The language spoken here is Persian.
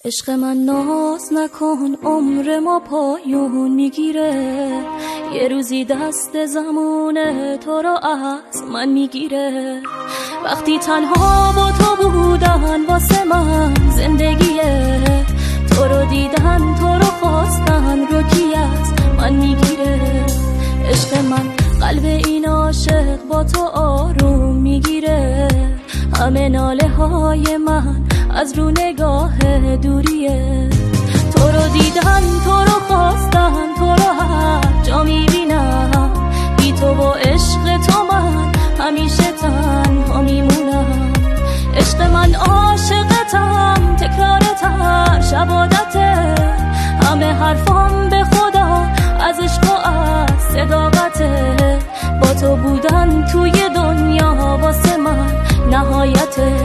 عشق من ناز نکن، عمر ما پایون میگیره. یه روزی دست زمونه تو رو از من میگیره. وقتی تنها با تو بودن واسه من زندگیه، تو رو دیدن تو رو خواستن رو کی از من میگیره. عشق من قلب این عاشق با تو آروم میگیره. همه ناله های من از رو نگاه دوریه. تو رو دیدن تو رو خواستن تو رو هر جا میبینم. بی تو و عشق تو من همیشه تنها میمونم. عشق من عاشقتم، تکرارت هر شب عادته. همه حرفام به خدا از عشق و از صداقته. با تو بودن توی دنیا واسه من نهایته.